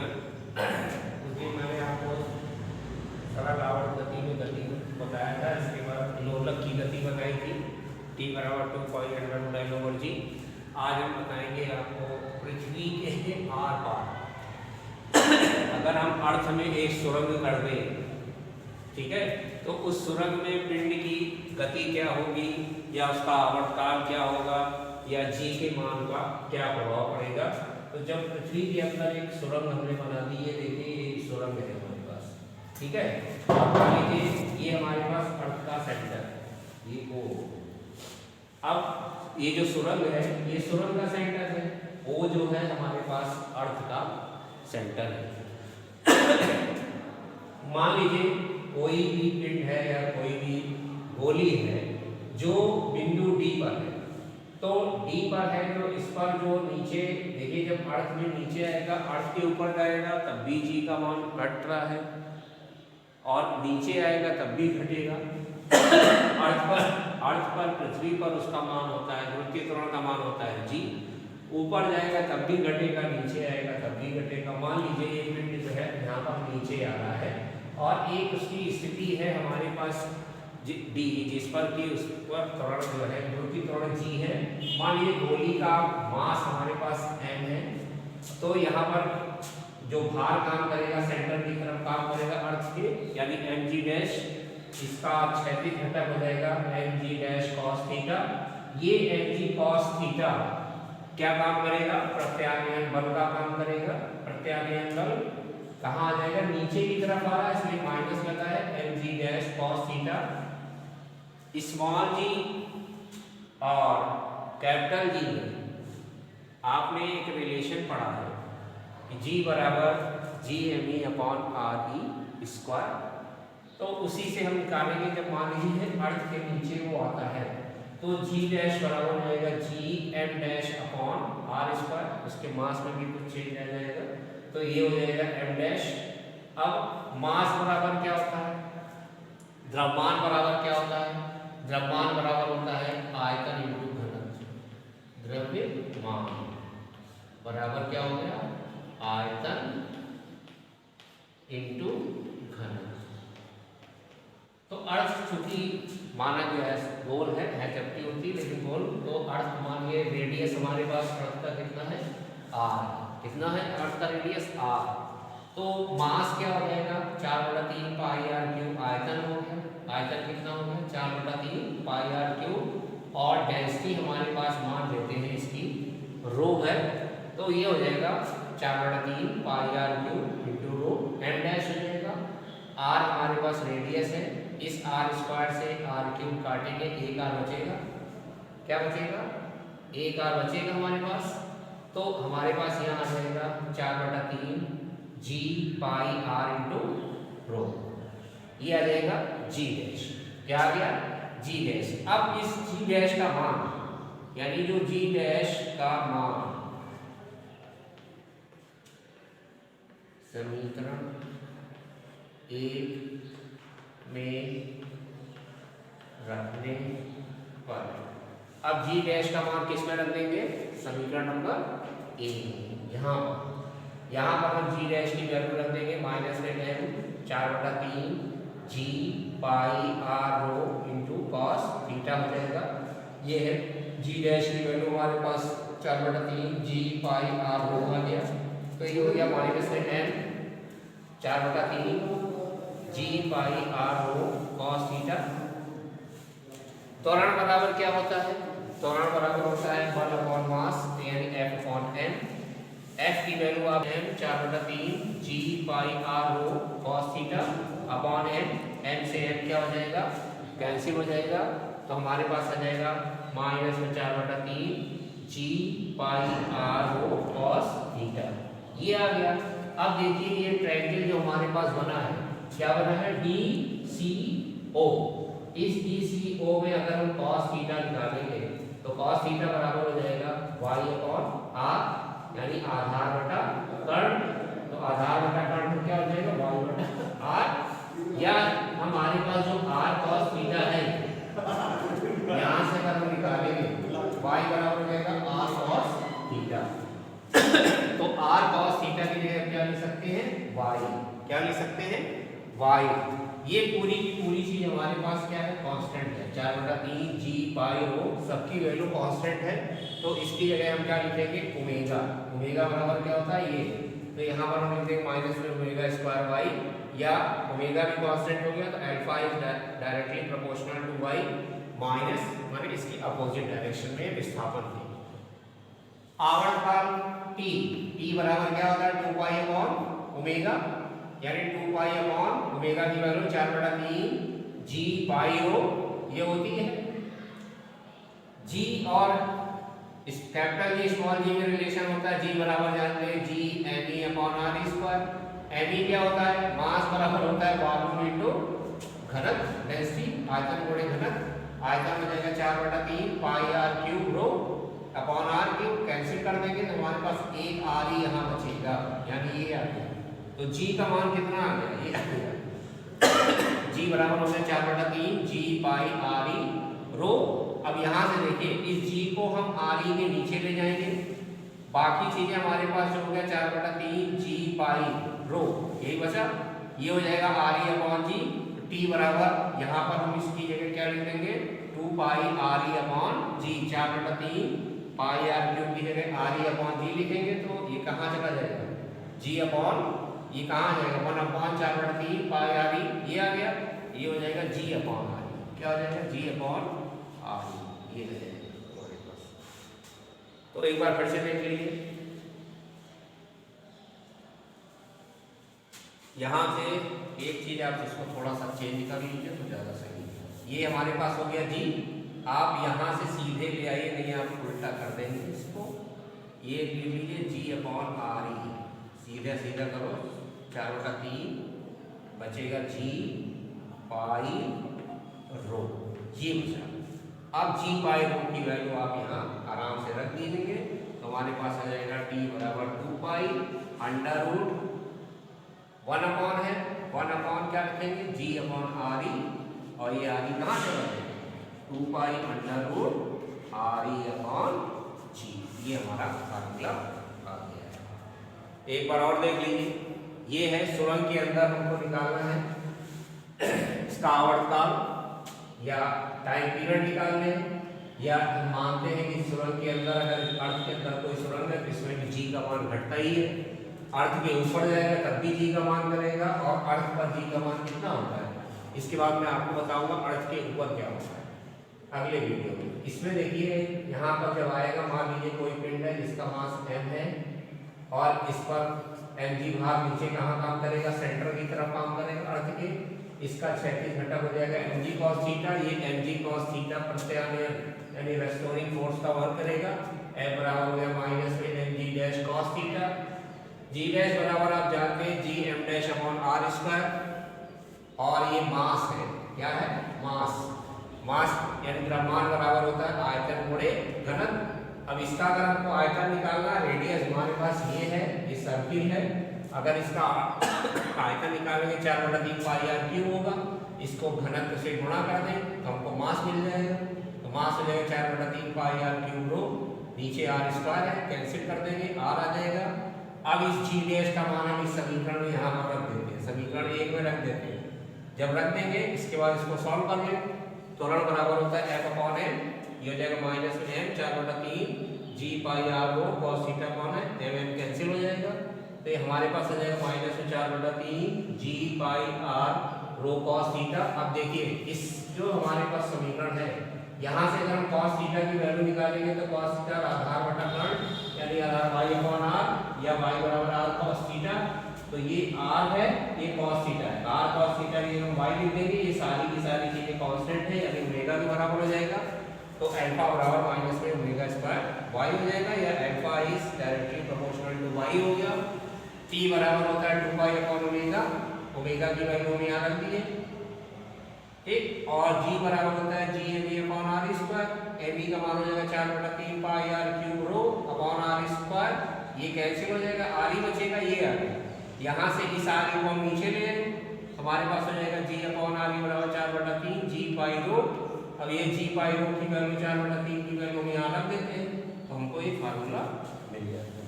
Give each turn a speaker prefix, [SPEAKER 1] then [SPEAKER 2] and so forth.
[SPEAKER 1] विज्ञान। उस दिन मैंने आपको सरल आवर्त गति में गति बताया था, इसके बाद लोलक की गति बताई थी T बराबर 2π/√L/g। आज हम बताएंगे आपको पृथ्वी के आर पार अगर हम अर्थ में एक सुरंग कर दें, ठीक है, तो उस सुरंग में पिंड की गति क्या होगी या उसका आवर्तकाल क्या होगा या जी के मान का क्या प्रभाव पड़ेगा। तो जब पृथ्वी के अंदर एक सुरंग हमने बना दी है, देखिए एक सुरंग है हमारे पास, ठीक है, अब मान लीजिए ये हमारे पास अर्थ का सेंटर है, ये ओ। अब ये जो सुरंग है ये सुरंग का सेंटर है, ओ जो है हमारे पास अर्थ का सेंटर है। मान लीजिए कोई भी पिंड है या कोई भी गोली है जो बिंदु डी पर है, तो डी पर है तो इस पर जो नीचे देखिए, जब अर्थ में नीचे आएगा, अर्थ के ऊपर जाएगा तब भी जी का मान घट रहा है और नीचे आएगा तब भी घटेगा। अर्थ पर पृथ्वी पर उसका मान होता है, ध्रुवीय त्वरण का मान होता है जी, ऊपर जाएगा तब भी घटेगा, नीचे आएगा तब भी घटेगा। मान लीजिए ये पिंड जो है यहाँ पर नीचे आ रहा है और एक उसकी स्थिति है हमारे पास डी, जिस पर कि उस पर त्वरण जो है ध्रुवीय त्वरण जी है। मान लीजिए गोली का मास हमारे पास m है, तो यहाँ पर जो भार काम करेगा सेंटर की तरफ काम करेगा अर्थ के, यानी mg', इसका क्षैतिज घटक हो जाएगा mg' cos थीटा। ये mg cos थीटा क्या काम करेगा, प्रत्यानयन बल का काम करेगा। प्रत्यानयन बल कहाँ आ जाएगा, नीचे की तरफ आ रहा है इसलिए माइनस लगा है mg' cos थीटा। स्मॉल जी और कैपिटल जी में आपने एक रिलेशन पढ़ा है कि G बराबर Gme/RE²। तो उसी से हम निकालेंगे, जब मान लीजिए अर्थ के नीचे वो आता है तो G' बराबर हो जाएगा Gm'/R²। उसके मास में भी कुछ चेंज आ जाएगा तो ये हो जाएगा m'। अब मास बराबर क्या होता है, द्रव्यमान बराबर क्या होता है, द्रव्यमान बराबर होता है आयतन इंटू घनत्व। द्रव्यमान बराबर क्या हो गया, आयतन इंटू घनत्व। तो अर्थ चूंकि माना गया है गोल है, चपटी होती है लेकिन गोल, तो अर्थ मानिए रेडियस हमारे पास अर्थ का कितना है r, कितना है अर्थ का रेडियस r। तो मास क्या हो जाएगा 4/3 πr3। आयतन हो गया, आयतन कितना हो गया 4/3 πr3। और डेंसिटी हमारे पास मान लेते हैं इसकी रो है, तो ये हो जाएगा 4/3 πr3 इंटू रो, m' हो जाएगा। r हमारे पास रेडियस है, इस r² से r³ काटेंगे, एक r बचेगा, क्या बचेगा, एक r बचेगा हमारे पास। तो हमारे पास यहाँ आ जाएगा 4/3 g पाई r इंटू रो, ये आ जाएगा g'। क्या आ गया g'। अब इस g' का मान, यानी जो g' का मान समीकरण 1 में रखने पर, अब g' का मान किस में रख देंगे, समीकरण नंबर 1। यहाँ पर हम g' की वैल्यू रख देंगे -m 4/3 g पाई r rho into cos theta हो जाएगा। ये है g' की वैल्यू हमारे पास 4/3 g पाई r रो आ गया, तो ये हो गया -m 4/3 g पाई r रो cos थीटा। त्वरण बराबर क्या होता है, त्वरण बराबर होता है बल अपॉन मास, यानी F/m। F की वैल्यू आप m 4/3 g पाई r रो cos theta upon m, m से m क्या हो जाएगा, कैंसिल हो जाएगा, तो हमारे पास आ जाएगा -4/3 g पाई r रो cos थीटा, ये आ गया। अब देखिए ये ट्रायंगल जो हमारे पास बना है, क्या बना है DCO। इस DCO में अगर हम cos थीटा निकालेंगे तो cos थीटा बराबर हो जाएगा y/r, यानी आधार बटा कर्ण। तो आधार बटा कर्ण क्या हो जाएगा y/r, या हमारे पास जो r cos थीटा है यहाँ से अगर हम निकालेंगे y बराबर हो जाएगा r cos थीटा। तो r cos थीटा की जगह क्या लिख सकते हैं y। क्या लिख सकते हैं y। ये पूरी की पूरी चीज हमारे पास क्या है कांस्टेंट है 4/3 g पाई रो सबकी वैल्यू कांस्टेंट है। तो इसकी जगह हम क्या लिखेंगे ओमेगा। ओमेगा बराबर क्या होता है ये, तो यहाँ पर हम लिख देंगे माइनस में ओमेगा स्क्वायर वाई, या ओमेगा भी कांस्टेंट हो गया तो alpha is directly proportional to Y minus माने इसकी अपोजिट डायरेक्शन में विस्थापन थी। आवर्तकाल t, t बराबर क्या होता है 2 पाई अपॉन ओमेगा, यानी 2 पाई अपॉन ओमेगा की वैल्यू 4/3 g पाई रो ये होती है। g और इस कैपिटल जी स्मॉल जी में रिलेशन होता है, g बराबर जानते हैं g me upon r square. me क्या होता है मास बराबर होता है वॉल्यूम इनटू घनत्व डेंसिटी आयतन गुणे घनत्व। आयतन हो जाएगा 4/3 पाई r cube rho upon r cube, cancel कर देंगे तो हमारे पास एक r ही यहाँ बचेगा, यानी ये आ गया। तो g का मान कितना आ गया ये आ गया g बराबर हो गया 4/3 g पाई r e रो। अब यहाँ से देखिए इस g को हम r e के नीचे ले जाएंगे, बाकी चीजें हमारे पास जो हो गया 4/3 g पाई रो यही बचा, ये हो जाएगा r e upon g। t बराबर यहाँ पर हम इसकी जगह क्या लिख देंगे 2 पाई r e अपॉन g, 4/3 पाई r क्यूब की जगह r e अपॉन g लिखेंगे तो ये कहाँ चला जाएगा g अपॉन ये कहाँ जाएगा 1 अपॉन 4/3 पाई r e ये आ गया, ये हो जाएगा g अपॉन r e। क्या हो जाएगा g अपॉन r e ये हो जाएगा हमारे पास। तो एक बार फिर से देख लीजिए, यहाँ से एक चीज आप इसको थोड़ा सा चेंज कर लीजिए तो ज्यादा सही। ये हमारे पास हो गया g, आप यहाँ से सीधे ले आइए, नहीं आप उल्टा कर देंगे इसको, ये ले लीजिए g अपॉन r e, सीधा सीधा करो 4/3 बचेगा g पाई रो ये बचा। अब g पाई रो की वैल्यू आप यहाँ आराम से रख दीजिए तो हमारे पास आ जाएगा t बराबर 2 पाई अंडर रूट 1 अपॉन है 1 अपॉन क्या रखेंगे g अपॉन r e, और ये r e कहाँ चला जाएगा 2 pi under root r e upon g, ये हमारा फार्मूला आ गया है। एक बार और देख लीजिए, ये है सुरंग के अंदर हमको निकालना है इसका आवर्तकाल या टाइम पीरियड निकालना है, या हम मानते हैं कि सुरंग के अंदर अगर अर्थ के अंदर कोई सुरंग है तो इसमें g का मान घटता ही है, अर्थ के ऊपर जाएगा तब भी g का मान करेगा, और अर्थ पर g का मान कितना होता है इसके बाद मैं आपको बताऊंगा अर्थ के ऊपर क्या होता है अगले वीडियो में। इसमें देखिए यहाँ पर जब आएगा मान लीजिए कोई पिंड है जिसका मास m है और इस पर mg भाग नीचे कहाँ काम करेगा सेंटर की तरफ काम करेगा अर्थ के, इसका क्षैतिज घटक हो जाएगा mg cos थीटा, ये mg cos थीटा प्रत्यानयन यानी रेस्टोरिंग फोर्स का वर्क करेगा। F बराबर हो गया माइनस में mg dash cos theta, g dash बराबर आप जानते हैं g m dash upon r square, और ये मास है क्या है मास, मास यानी द्रव्यमान बराबर होता है आयतन गुणे घनत्व। अब इसका अगर हमको आयतन निकालना है, रेडियस हमारे पास ये है, ये सर्किल है, अगर इसका आयतन निकालेंगे 4/3 पाई r क्यूब होगा, इसको घनत्व से गुणा कर दें तो हमको मास मिल जाएगा, तो मास हो जाएगा 4/3 पाई r क्यूब रो, नीचे r स्क्वायर है कैंसिल कर देंगे r आ जाएगा। अब इस g डैश का मान हम इस समीकरण में यहाँ पर रख देते हैं, समीकरण 1 में रख देते हैं, जब रख देंगे इसके बाद इसको सॉल्व कर लें तो ऋण बराबर होता है f अपॉन m, ये हो जाएगा माइनस में m 4/3 g पाई r रो cos theta upon m, m cancel हो जाएगा तो ये हमारे पास आ जाएगा माइनस में 4/3 g पाई r रो cos थीटा। अब देखिए इस जो हमारे पास समीकरण है यहाँ से अगर हम cos थीटा की वैल्यू निकालेंगे तो cos थीटा आधार बटा कर्ण यानी आधार y अपॉन r या y बराबर r cos थीटा, तो ये r है ये cos थीटा है, r cos थीटा की हम y लिख देंगे, ये सारी की सारी चीजें कांस्टेंट है यानी ओमेगा के बराबर हो जाएगा, तो अल्फा बराबर माइनस में ओमेगा स्क्वायर y हो जाएगा, या alpha is directly proportional to y हो गया। t बराबर होता है 2 पाई अपॉन ओमेगा, ओमेगा की वैल्यू हम यहाँ रख दिए ठीक, और g बराबर होता है g m upon r square, m का मान हो जाएगा 4/3 पाई r cube rho upon r square, ये कैंसिल हो जाएगा r ही बचेगा ये आ गया, यहाँ से इस r को हम नीचे ले आए हमारे पास हो जाएगा g अपॉन r बराबर 4/3 g पाई रो। अब ये g पाई रो की वैल्यू 4/3 की वैल्यू हम यहाँ रख देते हैं तो हमको ये फार्मूला मिल जाएगा।